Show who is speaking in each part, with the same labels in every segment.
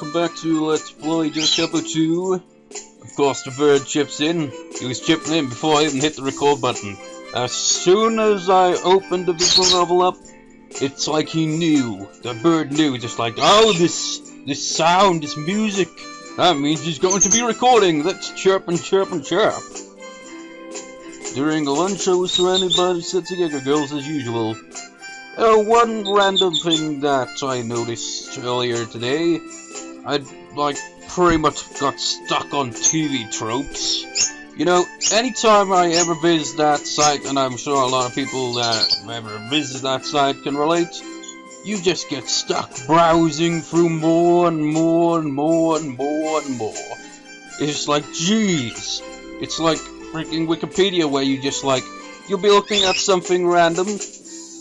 Speaker 1: welcome back to Let's Play Capo 2. Of course, the bird chips in. He was chipping in before I even hit the record button. As soon as I opened the visual novel up, it's like he knew. The bird knew, just like, oh, this sound, this music, that means he's going to be recording. Let's chirp and chirp and chirp. During the lunch, I was surrounded by the Setsugaga girls as usual. One random thing that I noticed earlier today, I pretty much got stuck on TV tropes. You know, anytime I ever visit that site, and I'm sure a lot of people that ever visit that site can relate, you just get stuck browsing through more and more and more and more and more. It's just like, jeez. It's like freaking Wikipedia where you just you'll be looking at something random,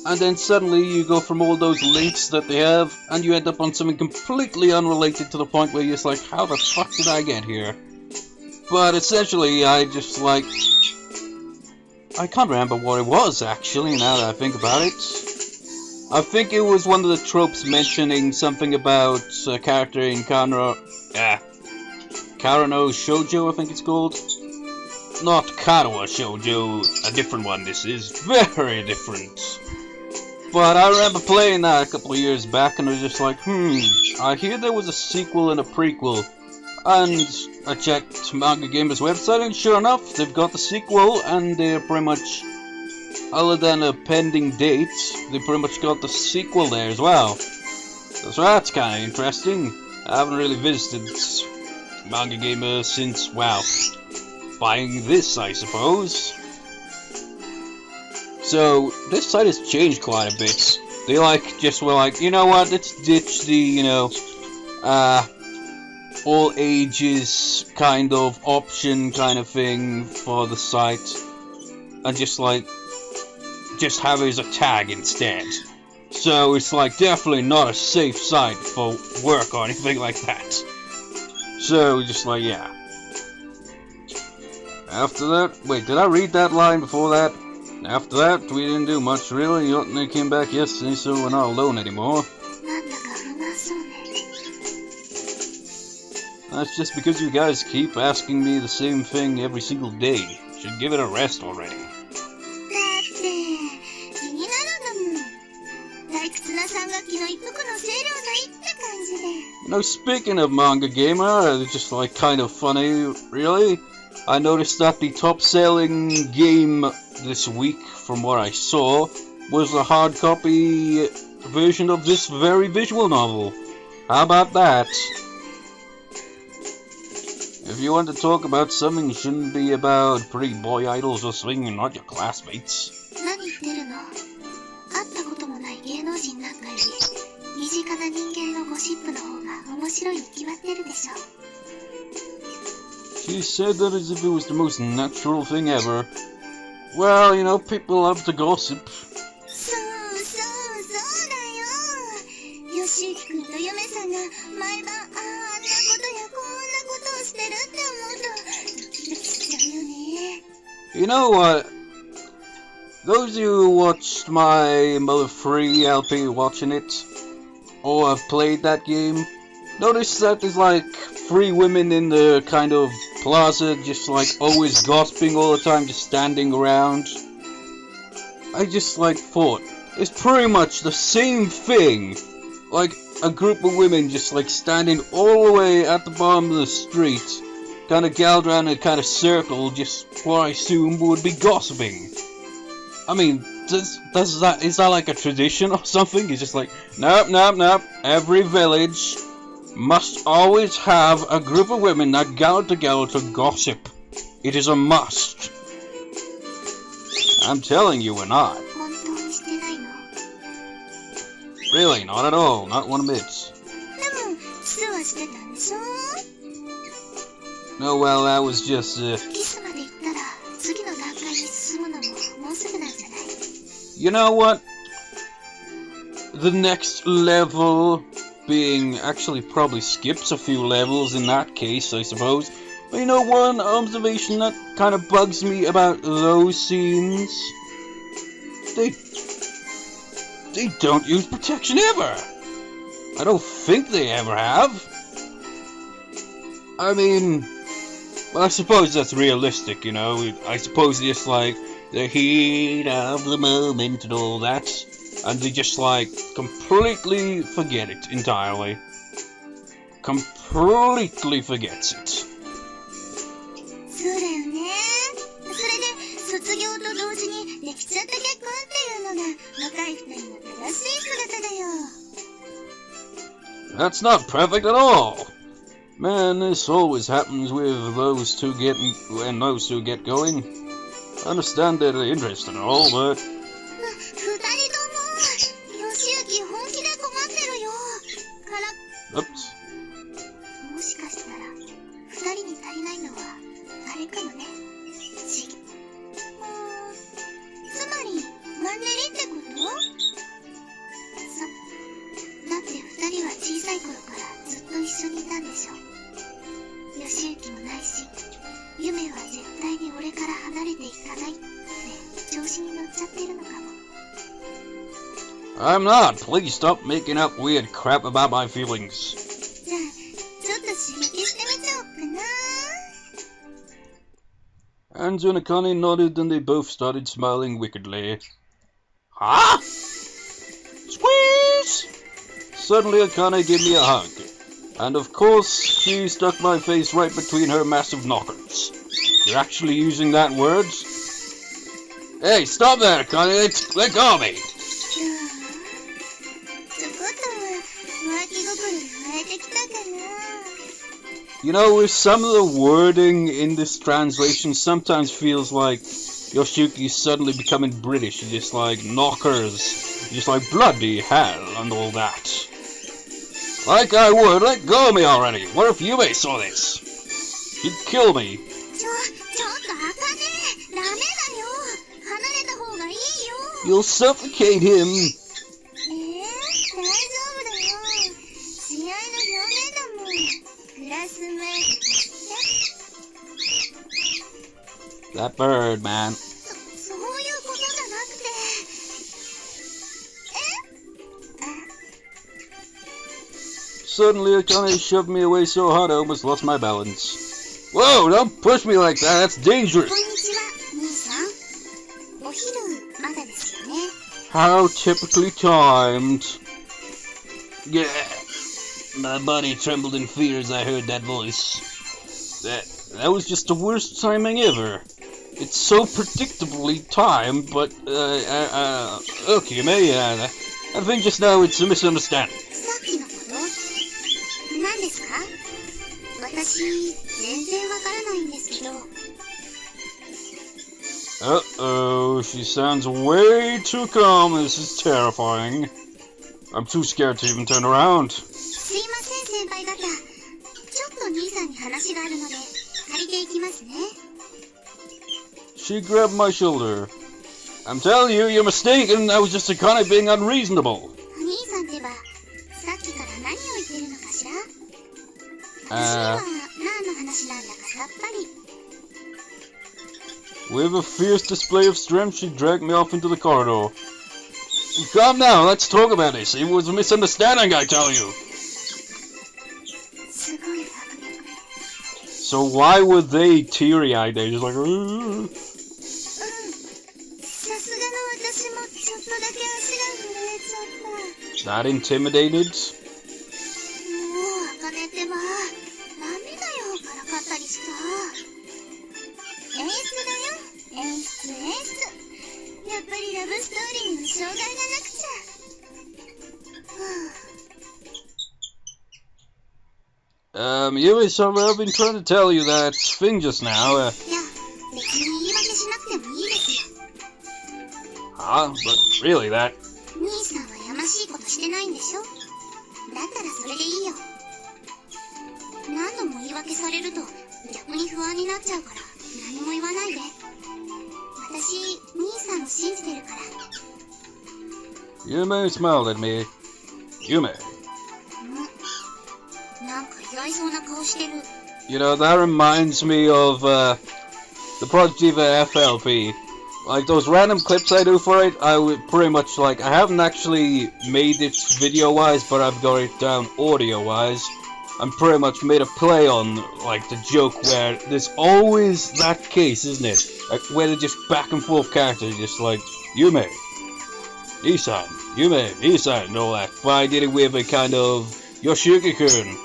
Speaker 1: and then suddenly you go from all those links that they have, and you end up on something completely unrelated to the point where you're just like, how the fuck did I get here? But essentially, I can't remember what it was, actually, now that I think about it. I think it was one of the tropes mentioning something about a character in Karano Shoujo, I think it's called. Not Karawa Shoujo, a different one this is, very different. But I remember playing that a couple of years back, and I was just like, I hear there was a sequel and a prequel. And I checked Manga Gamer's website, and sure enough, they've got the sequel, and they're pretty much, other than a pending date, they pretty much got the sequel there as well. So that's kind of interesting. I haven't really visited Manga Gamer since, well, buying this, I suppose. So, this site has changed quite a bit. They just were like, you know what, let's ditch the, all ages kind of option kind of thing for the site. And just have it as a tag instead. So, it's definitely not a safe site for work or anything like that. So, yeah. After that, wait, did I read that line before that? After that, we didn't do much, really. Otome came back yesterday, so we're not alone anymore. That's just because you guys keep asking me the same thing every single day. Should give it a rest already. You know, speaking of Manga Gamer, it's just kind of funny, really. I noticed that the top-selling game this week, from what I saw, was a hard copy version of this very visual novel. How about that? If you want to talk about something, it shouldn't be about pretty boy idols or something, and not your classmates. She said that as if it was the most natural thing ever. Well, you know, people love to gossip. You know what? Those of you who watched my Mother 3 LP watching it, or have played that game, notice that there's 3 women in the kind of plaza, just always gossiping all the time, just standing around. I just thought, it's pretty much the same thing. A group of women just standing all the way at the bottom of the street, kind of gathered around in a kind of circle, just what I assume would be gossiping. I mean, is that a tradition or something? It's just nope. Every village must always have a group of women that gather together to gossip. It is a must. I'm telling you, we're not. Really, not at all. Not one bit. No, well, that was just You know what? The next level being actually probably skips a few levels in that case, I suppose. But you know, one observation that kind of bugs me about those scenes, they don't use protection ever. I don't think they ever have. I mean, well, I suppose that's realistic, you know. I suppose it's like the heat of the moment and all that, and they just like completely forget it entirely. Completely forgets it.
Speaker 2: そうだよね。それで卒業と同時にできちゃった結婚っていうのが若い二人の正しい姿だよ。
Speaker 1: That's not perfect at all. Man, this always happens with those two when those two get going. I understand they're interested and all, but
Speaker 2: 二人とも、義行本気で困ってるよ。から、
Speaker 1: oops.
Speaker 2: もしかしたら二人に足りないのはあれかもね。つまりマンネリってこと？だって二人は小さい頃からずっと一緒にいたんでしょ。義行もないし、夢は絶対に俺から離れていかないって調子に乗っちゃってるのかも。
Speaker 1: I'm not. Please stop making up weird crap about my feelings.
Speaker 2: じゃあちょっと刺激してみちゃおうかな。
Speaker 1: Anzu and Akane nodded and they both started smiling wickedly. Huh? Squeeze! Suddenly Akane gave me a hug. And of course, she stuck my face right between her massive knockers. You're actually using that word? Hey, stop that, Akane! Let go of me!
Speaker 2: ちょこっとは浮気心生まれてきたかな。
Speaker 1: You know, with some of the wording in this translation sometimes feels like Yoshiyuki's suddenly becoming British. He's just like, knockers. Just like, bloody hell and all that. Like I would, let go of me already. What if Yume saw this? He'd kill me.
Speaker 2: ちょっとあかね。ダメだよ。離れた方がいいよ。
Speaker 1: You'll suffocate him.
Speaker 2: 大丈夫だよ。試合の表面だもん。クラスメイトとして。
Speaker 1: That bird, man.
Speaker 2: そういうことじゃなくて。
Speaker 1: Suddenly, Akane shoved me away so hard I almost lost my balance. Whoa, don't push me like that, that's dangerous.
Speaker 2: こんにちは、兄さん。お昼まだですよね。
Speaker 1: How typically timed. Yeah, my body trembled in fear as I heard that voice. That was just the worst timing ever. It's so predictably timed, but, okay, maybe, I think just now it's a misunderstanding.
Speaker 2: さっきのこと何ですか？私全然わからないんですけど。
Speaker 1: Uh-oh, she sounds way too calm. This is terrifying. I'm too scared to even turn around.
Speaker 2: すいません先輩方。ちょっと兄さんに話があるので借りていきますね。
Speaker 1: She grabbed my shoulder. I'm telling you, you're mistaken. I was just kind of being unreasonable.
Speaker 2: 兄さんってば、さっきから何を言ってるのかしら？私には何の話なんだかさっぱり。
Speaker 1: With a fierce display of strength, she dragged me off into the corridor. Calm down, let's talk about this. It was a misunderstanding, I tell you.
Speaker 2: すごい迫力。
Speaker 1: So why were they teary-eyed? They just like, "Ugh."
Speaker 2: さすがの私もちょっとだけ足が震えちゃった。
Speaker 1: That intimidated?
Speaker 2: もう茜ってば、ダメだよからかったりした。演出だよ、演出。やっぱりラブストーリーの障害がなくちゃ。
Speaker 1: Yui, sorry, I've been trying to tell you that thing just now.
Speaker 2: いや、別に言い訳しなくてもいいですよ。
Speaker 1: But really, that...
Speaker 2: 兄さんはやましいことしてないんでしょ？だったらそれでいいよ。何度も言い訳されると逆に不安になっちゃうから何も言わないで。私、兄さんを信じてるから。
Speaker 1: Yume smiled at me. Yume.
Speaker 2: なんか意外そうな顔してる。
Speaker 1: You know, that reminds me of, the Project Diva FLP. Like, those random clips I do for it, I would pretty much, like, I haven't actually made it video-wise, but I've got it down audio-wise. I'm pretty much made a play on like the joke where there's always that case, isn't it? Like where they're just back and forth characters, just like Yume, Nissan, Yume, Nissan, and all that. But I did it with a kind of Yoshiyuki-kun,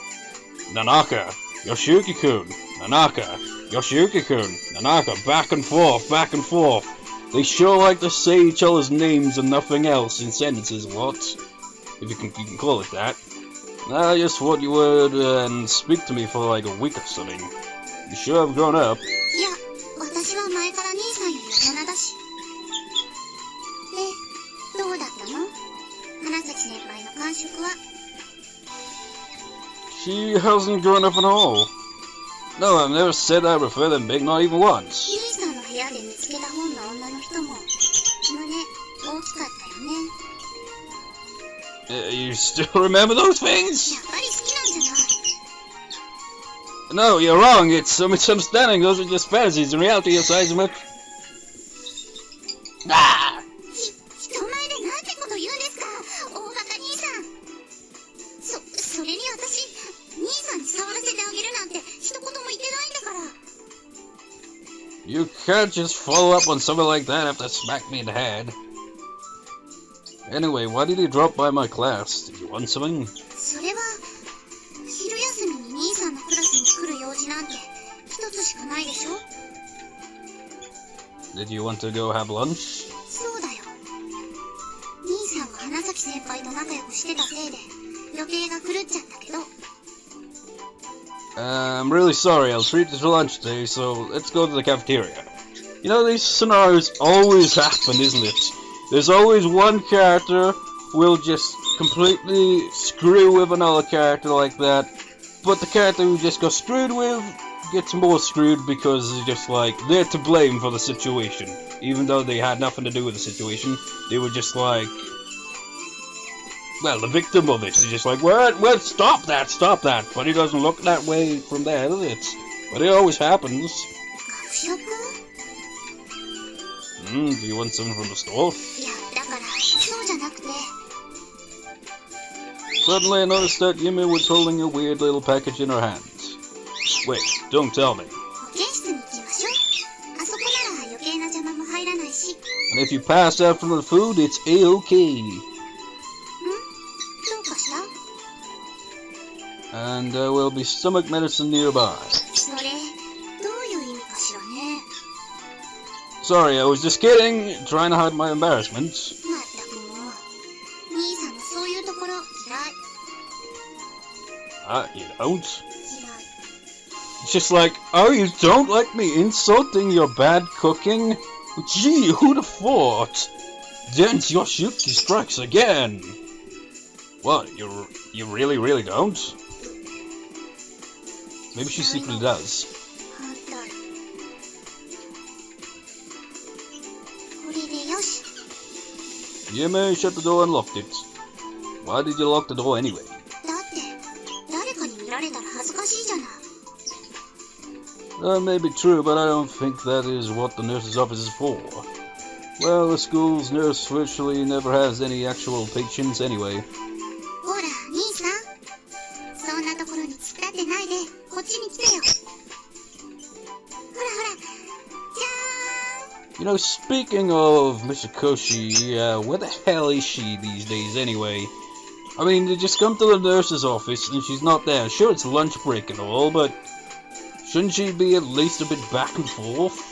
Speaker 1: Nanaka, Yoshiyuki-kun, Nanaka, Yoshiyuki-kun, Nanaka, back and forth, back and forth. They sure like to say each other's names and nothing else in sentences a lot, if you can call it that. I just thought you would and speak to me for like a week or something. You sure have grown up.
Speaker 2: いや、私は前から兄さんより大人だし。で、どうだったの？花崎先輩の感触は。
Speaker 1: She hasn't grown up at all. No, I've never said I prefer them big, not even once.
Speaker 2: 兄さんの部屋で見つけた本の女の人も胸大きかったよね。
Speaker 1: You still remember those things?
Speaker 2: やっぱり好きなんじゃない。
Speaker 1: No, you're wrong. It's a misunderstanding. Those are just fantasies. In reality, your size is much. Ah!
Speaker 2: 人前でなんてこと言うんですか、大バカ兄さん。それに私、兄さんに触らせてあげるなんて一言も言ってないんだから。
Speaker 1: You can't just follow up on something like that after smack me in the head. Anyway, why did you drop by my class? Did you want something?
Speaker 2: それは昼休みに兄さんのクラスに来る用事なんて一つしかないでしょ。
Speaker 1: Did you want to go have lunch?
Speaker 2: そうだよ。兄さんが花崎先輩と仲良くしてたせいで予定が狂っちゃったけど。
Speaker 1: I'm really sorry. I'll treat you to lunch today, so let's go to the cafeteria. You know, these scenarios always happen, isn't it? There's always one character who will just completely screw with another character like that, but the character who just got screwed with gets more screwed because it's just like, they're to blame for the situation. Even though they had nothing to do with the situation, they were just like, well, the victim of it is just like, what, stop that, but it doesn't look that way from there, does it? But it always happens.
Speaker 2: 学食？
Speaker 1: Do you want something from the store?
Speaker 2: いや、だからそうじゃなくて。
Speaker 1: Suddenly I noticed that Yume was holding a weird little package in her hands. Wait, don't tell me.
Speaker 2: 保健室に行きましょう。あそこなら余計な邪魔も入らないし。
Speaker 1: And if you pass out from the food, it's A-OK.
Speaker 2: どうかした？
Speaker 1: And there will be stomach medicine nearby.
Speaker 2: それ、どういう意味かしらね。
Speaker 1: Sorry, I was just kidding, trying to hide my embarrassment.
Speaker 2: まったくもう、兄さんのそういうところ嫌い。
Speaker 1: You don't?
Speaker 2: 嫌い。
Speaker 1: It's just like, oh, you don't like me insulting your bad cooking? Gee, who'd have thought? Then Yoshiyuki strikes again. What, you really, really don't? Maybe she secretly does.
Speaker 2: 反対。これでよし。
Speaker 1: Yume shut the door and locked it. Why did you lock the door anyway?
Speaker 2: だって、誰かに見られたら恥ずかしいじゃない。
Speaker 1: That may be true, but I don't think that is what the nurse's office is for. Well, the school's nurse virtually never has any actual patients anyway.
Speaker 2: ほら、兄さん。そんなところに突っ立ってないで、こっちに来てよ。ほらほら、じゃーん。
Speaker 1: You know, speaking of Mishikoshi, where the hell is she these days anyway? I mean, they just come to the nurse's office and she's not there. Sure, it's lunch break and all, but shouldn't she be at least a bit back and forth?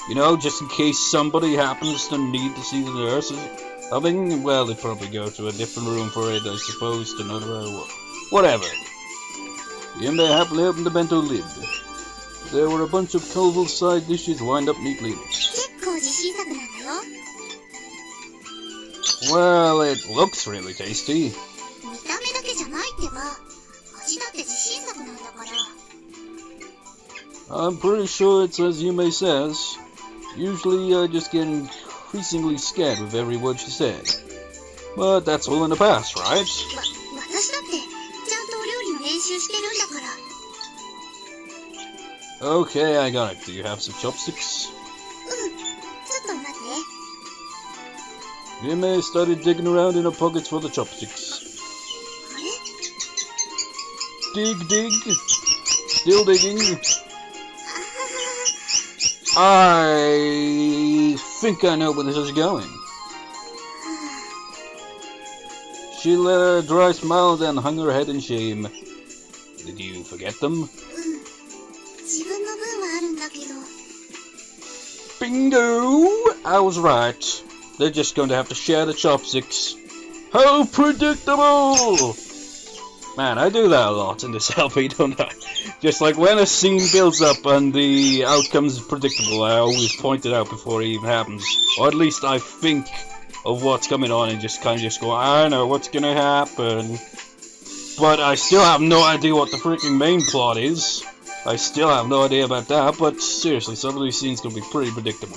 Speaker 1: You know, just in case somebody happens to need to see the nurse. I mean, well, they probably go to a different room for it, I suppose, to know whatever. Yume happily opened the bento lid. There were a bunch of colorful side dishes lined up neatly.
Speaker 2: 結構自信作なんだよ。
Speaker 1: Well, it looks really tasty.
Speaker 2: 見た目だけじゃないってば。味だって自信作なんだから。
Speaker 1: I'm pretty sure it's as Yume says. Usually I just get increasingly scared with every word she said. But that's all in the past, right?
Speaker 2: 私だってちゃんとお料理の練習してるんだから。
Speaker 1: Okay, I got it. Do you have some chopsticks?
Speaker 2: ちょっと待って。
Speaker 1: Yume started digging around in her pockets for the chopsticks.
Speaker 2: あれ？
Speaker 1: dig. Still digging. I think I know where this is going. She let a dry smile, then hung her head in shame. Did you forget them? Bingo! I was right. They're just going to have to share the chopsticks. How predictable! Man, I do that a lot in this LP, don't I? Just like when a scene builds up and the outcome's predictable, I always point it out before it even happens. Or at least I think of what's coming on and just kind of just go, I know what's gonna happen. But I still have no idea what the freaking main plot is. I still have no idea about that, but seriously, some of these scenes can be pretty predictable.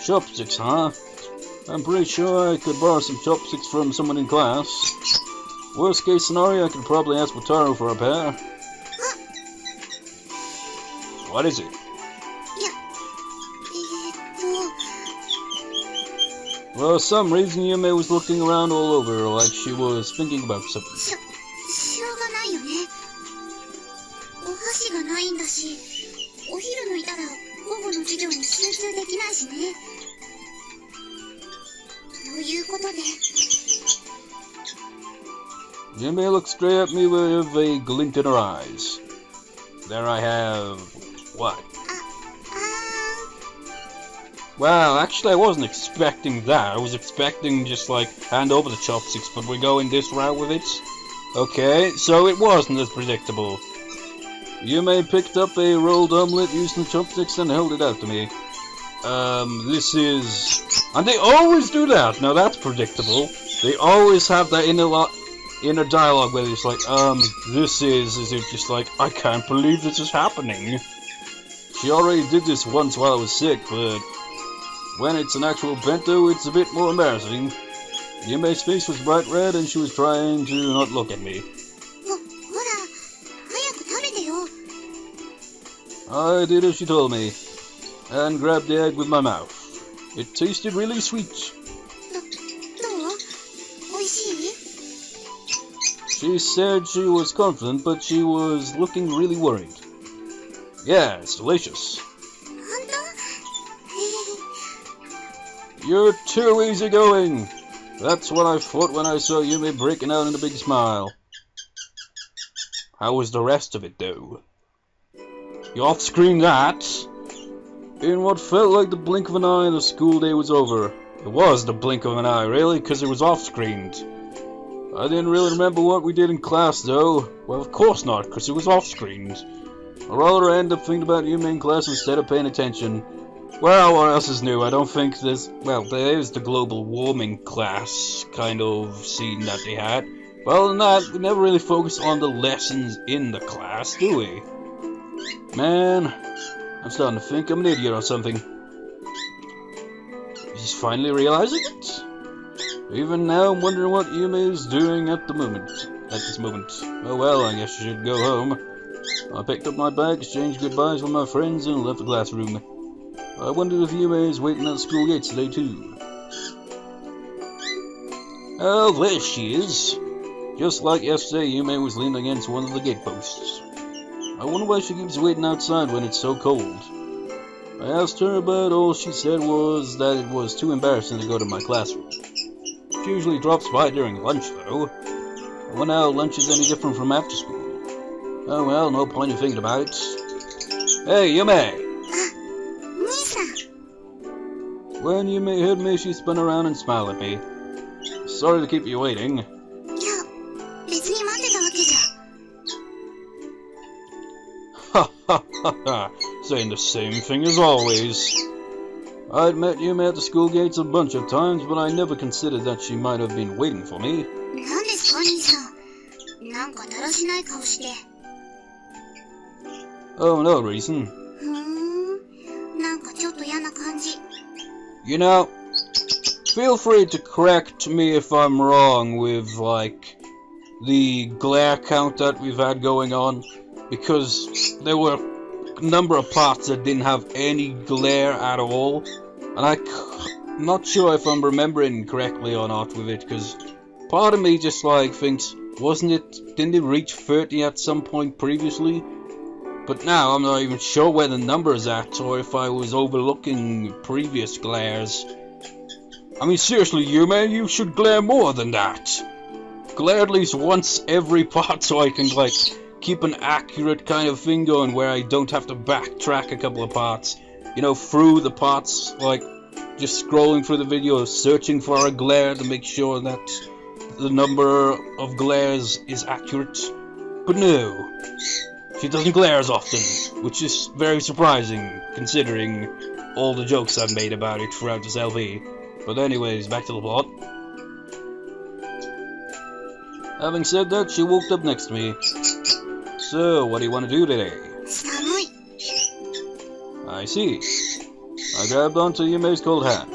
Speaker 1: Chopsticks, huh? I'm pretty sure I could borrow some chopsticks from someone in class. Worst case scenario, I could probably ask Wataru for a pair. What is it? For some reason, Yume was looking around all over like she was thinking about something. Yume looked straight at me with a glint in her eyes. There I have... what? Well, actually I wasn't expecting that. I was expecting just like, hand over the chopsticks, but we're going this route with it? Okay, so it wasn't as predictable. Yume picked up a rolled omelette using chopsticks and held it out to me. This is... and they always do that! Now that's predictable. They always have that inner dialogue where it's like, this is it just like, I can't believe this is happening. She already did this once while I was sick, but when it's an actual bento, it's a bit more embarrassing. Yume's face was bright red and she was trying to not look at me. I did as she told me, and grabbed the egg with my mouth. It tasted really sweet. She said she was confident, but she was looking really worried. Yeah, it's delicious. You're too easygoing. That's what I thought when I saw Yume breaking out in a big smile. How was the rest of it, though? You off-screened that. In what felt like the blink of an eye, the school day was over. It was the blink of an eye, really, because it was off-screened. I didn't really remember what we did in class, though. Well, of course not, because it was off-screened. I'd rather end up thinking about Yume in class instead of paying attention. Well, what else is new? I don't think there's... well, there is the global warming class kind of scene that they had. But other than that, we never really focus on the lessons in the class, do we? Man, I'm starting to think I'm an idiot or something. He's finally realizing it? Even now, I'm wondering what Yume is doing at this moment. Oh well, I guess I should go home. I picked up my bag, exchanged goodbyes with my friends, and left the classroom. I wondered if Yume is waiting at the school gates today too. Oh, there she is. Just like yesterday, Yume was leaning against one of the gate posts. I wonder why she keeps waiting outside when it's so cold. I asked her, but all she said was that it was too embarrassing to go to my classroom. She usually drops by during lunch, though. I wonder how lunch is any different from after school. Oh well, no point in thinking about it. Hey, Yume! When Yume heard me, she spun around and smiled at me. Sorry to keep you waiting. Ha ha ha ha, saying the same thing as always. I'd met Yume at the school gates a bunch of times, but I never considered that she might have been waiting for me. Oh, no reason. You know, feel free to correct me if I'm wrong with, like, the glare count that we've had going on, because there were a number of parts that didn't have any glare at all, and I'm not sure if I'm remembering correctly or not with it, because part of me just like thinks, didn't it reach 30 at some point previously? But now I'm not even sure where the number is at, or if I was overlooking previous glares. I mean, seriously, you should glare more than that. Glare at least once every part so I can, like, keep an accurate kind of thing going where I don't have to backtrack a couple of parts. You know, through the parts, like, just scrolling through the video, searching for a glare to make sure that the number of glares is accurate. But no. She doesn't glare as often, which is very surprising, considering all the jokes I've made about it throughout this LP. But anyways, back to the plot. Having said that, she walked up next to me. So, what do you want to do today? I see. I grabbed onto Yume's cold hand.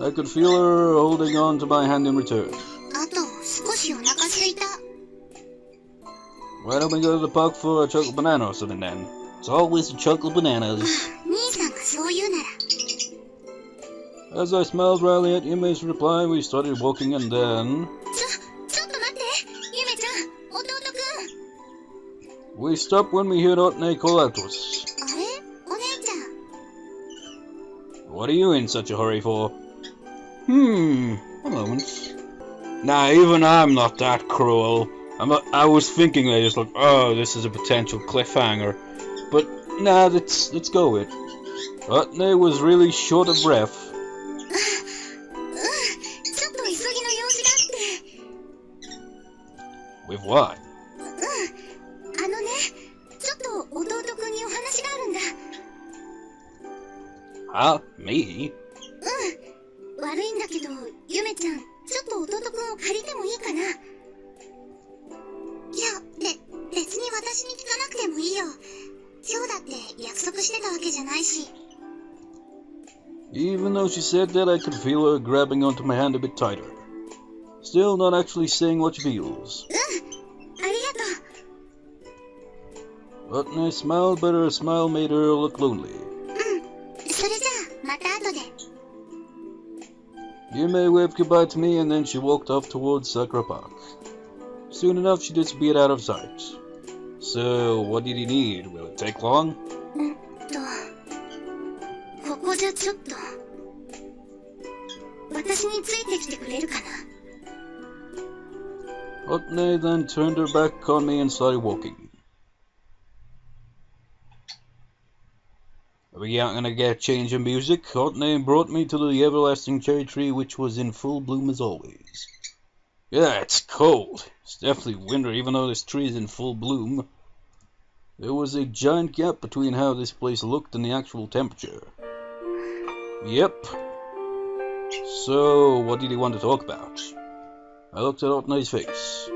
Speaker 1: I could feel her holding on to my hand in return. Why don't we go to the park for a chocolate banana or something then? It's always the chocolate bananas. As I smiled wryly at Yume's reply, we started walking and then... We stopped when we heard Otome call out to us. What are you in such a hurry for? A moment. Nah, even I'm not that cruel. I was thinking that just like, oh, this is a potential cliffhanger. But, nah, let's go with it. Otome was really short of breath. With what? Huh? Me? Even though she said that, I could feel her grabbing onto my hand a bit tighter. Still not actually saying what she feels. Otome smiled, but her smile made her look lonely. Yume waved goodbye to me and then she walked off towards Sakura Park. Soon enough she disappeared out of sight. So, what did you need? Will it take long? Otome then turned her back on me and started walking. We aren't gonna get a change in music. Otome brought me to the everlasting cherry tree, which was in full bloom as always. Yeah, it's cold. It's definitely winter, even though this tree is in full bloom. There was a giant gap between how this place looked and the actual temperature. Yep. So, what did he want to talk about? I looked at Otome's face.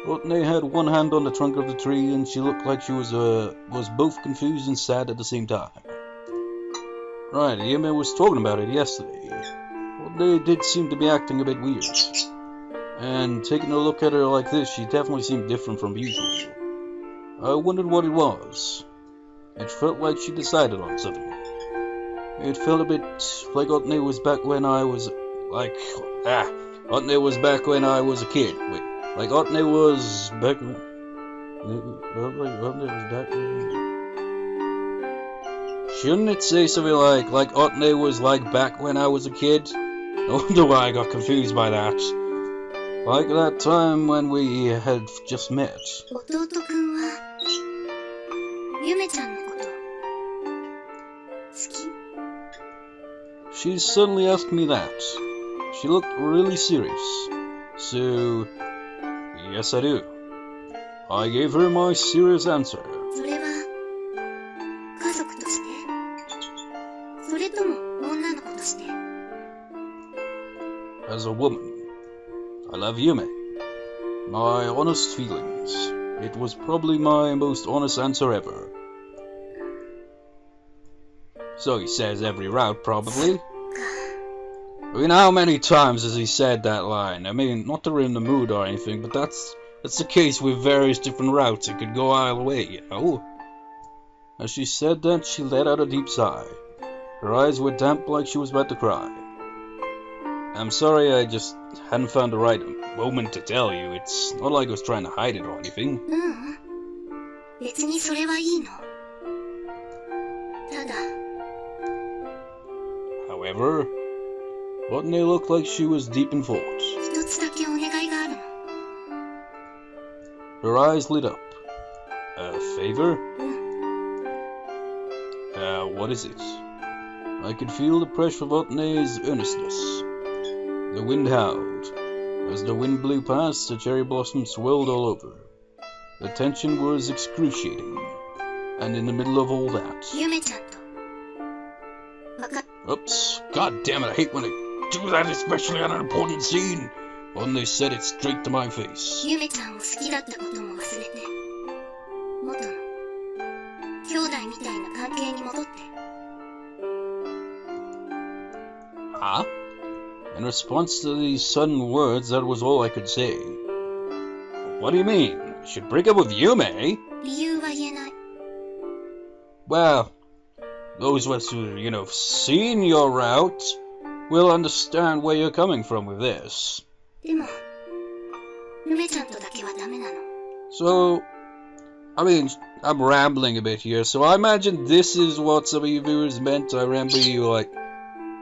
Speaker 1: Otome had one hand on the trunk of the tree, and she looked like she was both confused and sad at the same time. Right, Yume was talking about it yesterday. Otome did seem to be acting a bit weird. And taking a look at her like this, she definitely seemed different from usual. I wondered what it was. It felt like she decided on something. It felt a bit like Otome was back when I was Otome was back when I was a kid. Wait, like Otome was back when... Otome was back when... Shouldn't it say something like Otome was like back when I was a kid? I wonder why I got confused by that. Like that time when we had just met. She suddenly asked me that. She looked really serious. So, yes I do. I gave her my serious answer. As a woman, I love Yume. My honest feelings. It was probably my most honest answer ever. So he says every route, probably. I mean, how many times has he said that line? I mean, not to ruin the mood or anything, but that's the case with various different routes. It could go either way, you know? As she said that, she let out a deep sigh. Her eyes were damp like she was about to cry. I'm sorry, I just hadn't found the right moment to tell you. It's not like I was trying to hide it or anything.
Speaker 2: 別にそれはいいの。ただ
Speaker 1: However, Otome looked like she was deep in thought.
Speaker 2: 一つだけお願いがあるの。
Speaker 1: Her eyes lit up. A favor? What is it? I could feel the pressure of Otome's earnestness. The wind howled. As the wind blew past, the cherry blossoms swirled all over. The tension was excruciating. And in the middle of all that...
Speaker 2: ゆめちゃんと。
Speaker 1: Oops. God damn it, I hate when I do that, especially on an important scene. Otome said it straight to my face.
Speaker 2: ゆめちゃんを好きだったことも忘れて、元の兄弟みたいな関係に戻って。
Speaker 1: Huh? In response to these sudden words, that was all I could say. What do you mean? I should break up with Yume?
Speaker 2: 理由は言えない。
Speaker 1: Well, those of us who, seen your route will understand where you're coming from with this.
Speaker 2: でも、ゆめちゃんとだけはダメなの。
Speaker 1: So, I'm rambling a bit here, so I imagine this is what some of you viewers meant. I remember you,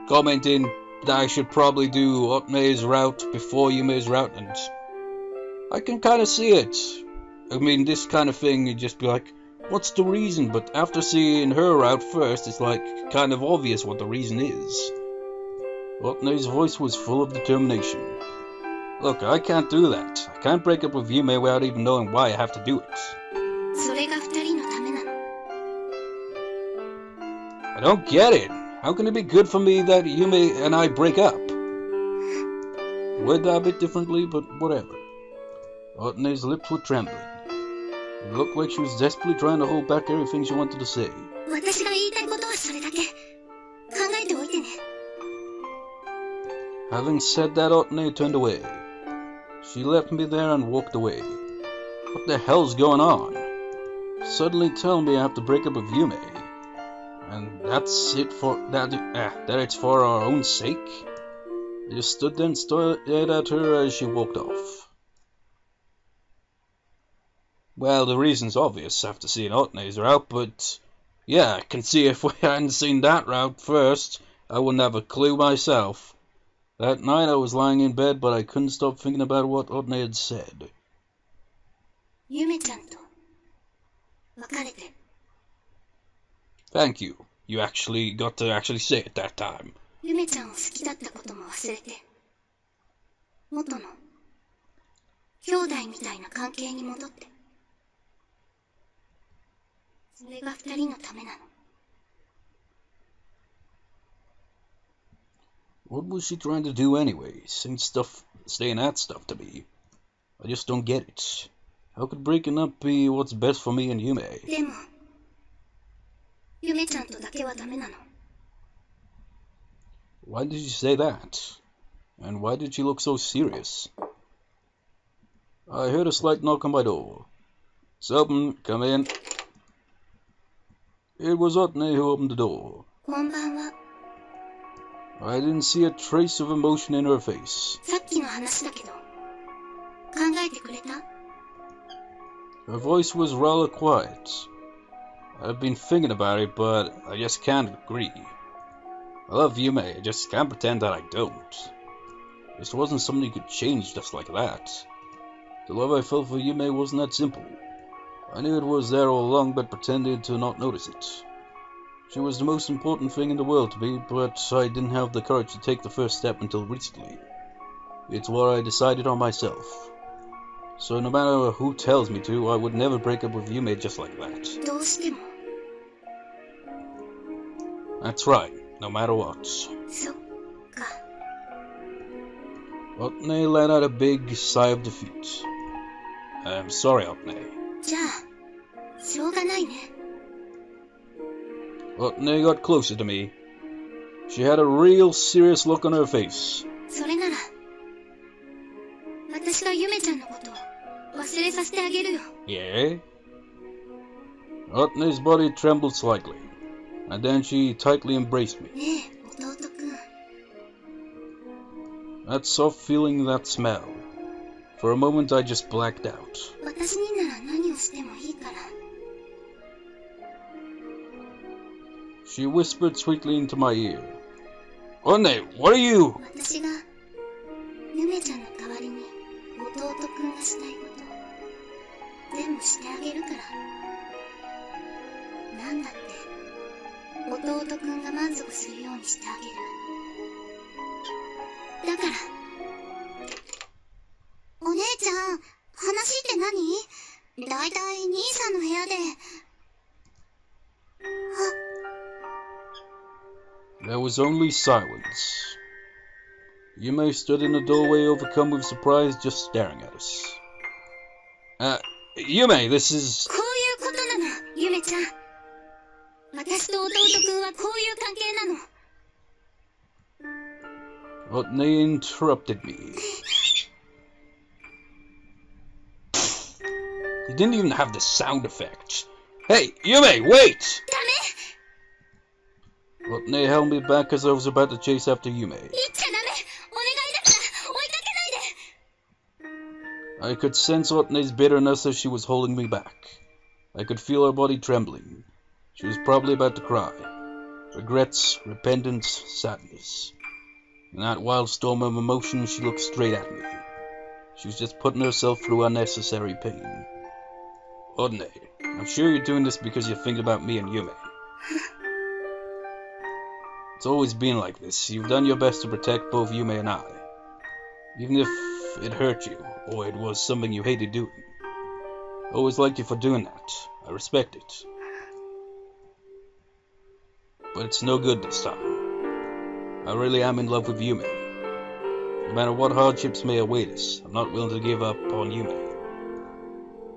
Speaker 1: commenting that I should probably do Otome's route before Yume's route, and I can kind of see it. I mean, this kind of thing, you'd just be like, what's the reason? But after seeing her route first, it's kind of obvious what the reason is. Otome's voice was full of determination. Look, I can't do that. I can't break up with Yume without even knowing why I have to do it.
Speaker 2: それが二人のためなの。
Speaker 1: I don't get it. How can it be good for me that Yume and I break up? Worded that a bit differently, but whatever. Otome's lips were trembling. It looked like she was desperately trying to hold back everything she wanted to say.
Speaker 2: 私が言いたいことはそれだけ。考えておいてね。
Speaker 1: Having said that, Otome turned away. She left me there and walked away. What the hell's going on? Suddenly telling me I have to break up with Yume. And that's it for that it's for our own sake? I just stood there and stared at her as she walked off. Well, the reason's obvious after seeing Otome's route, but yeah, I can see if we hadn't seen that route first, I wouldn't have a clue myself. That night I was lying in bed, but I couldn't stop thinking about what Otome had said.
Speaker 2: ゆめちゃんと別れて。
Speaker 1: Thank you. You actually got to say it that time.
Speaker 2: ゆめちゃんを好きだったことも忘れて、元の兄弟みたいな関係に戻って。それが二人のためなの。
Speaker 1: What was she trying to do anyway? Saying that stuff to me. I just don't get it. How could breaking up be what's best for me and Yume?
Speaker 2: でも、ゆめちゃんとだけはダメなの。
Speaker 1: Why did you say that? And why did she look so serious? I heard a slight knock on my door. It's open, come in. It was Otome who opened the door.
Speaker 2: こんばんは。
Speaker 1: I didn't see a trace of emotion in her face.
Speaker 2: さっきの話だけど、考えてくれた？
Speaker 1: Her voice was rather quiet. I've been thinking about it, but I just can't agree. I love Yume, I just can't pretend that I don't. This wasn't something you could change just like that. The love I felt for Yume wasn't that simple. I knew it was there all along, but pretended to not notice it. She was the most important thing in the world to me, but I didn't have the courage to take the first step until recently. It's what I decided on myself. So no matter who tells me to, I would never break up with Yume just like that.
Speaker 2: どうしても。
Speaker 1: That's right, no matter what.
Speaker 2: そっか。
Speaker 1: Otome let out a big sigh of defeat. I'm sorry, Otome.
Speaker 2: じゃあ、しょうがないね。
Speaker 1: Otome got closer to me. She had a real serious look on her face.
Speaker 2: それなら、私がゆめちゃんのことを忘れさせてあげるよ。
Speaker 1: Yeah? Otome's body trembled slightly, and then she tightly embraced me.
Speaker 2: ねえ、弟くん。
Speaker 1: That soft feeling, that smell. For a moment I just blacked out.
Speaker 2: 私になら何をしてもいいから。
Speaker 1: She whispered sweetly into my ear. Otome, what are you?
Speaker 2: 私がゆめちゃんの代わりに弟くんがしたいこと全部してあげるから。なんだって弟くんが満足するようにしてあげる。だからお姉ちゃん、話って何？だいたい兄さんの部屋で。
Speaker 1: There was only silence. Yume stood in the doorway, overcome with surprise, just staring at us. Yume, this is...
Speaker 2: こういうことなの、ゆめちゃん。私と弟くんはこういう関係なの。
Speaker 1: Otome interrupted me. He didn't even have the sound effect. Hey, Yume, wait!
Speaker 2: ダメ！
Speaker 1: Otome held me back as I was about to chase after Yume.
Speaker 2: 言っちゃダメ！お願いだから追いかけないで！
Speaker 1: I could sense Otne's bitterness as she was holding me back. I could feel her body trembling. She was probably about to cry. Regrets, repentance, sadness. In that wild storm of emotion, she looked straight at me. She was just putting herself through unnecessary pain. Otome, I'm sure you're doing this because you think about me and Yume. It's always been like this. You've done your best to protect both Yume and I. Even if it hurt you, or it was something you hated doing. I always liked you for doing that. I respect it. But it's no good this time. I really am in love with Yume. No matter what hardships may await us, I'm not willing to give up on Yume.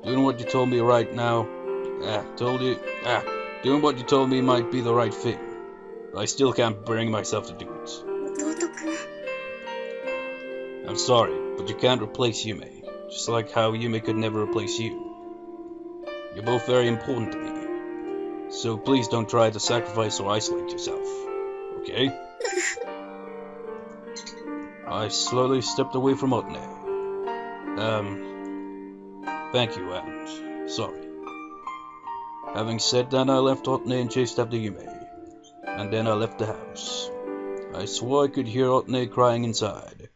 Speaker 1: Doing what you told me right now, doing what you told me might be the right thing. But I still can't bring myself to do it. I'm sorry, but you can't replace Yume, just like how Yume could never replace you. You're both very important to me, so please don't try to sacrifice or isolate yourself, okay? I slowly stepped away from Otome. Thank you, and sorry. Having said that, I left Otome and chased after Yume, and then I left the house. I swore I could hear Otome crying inside.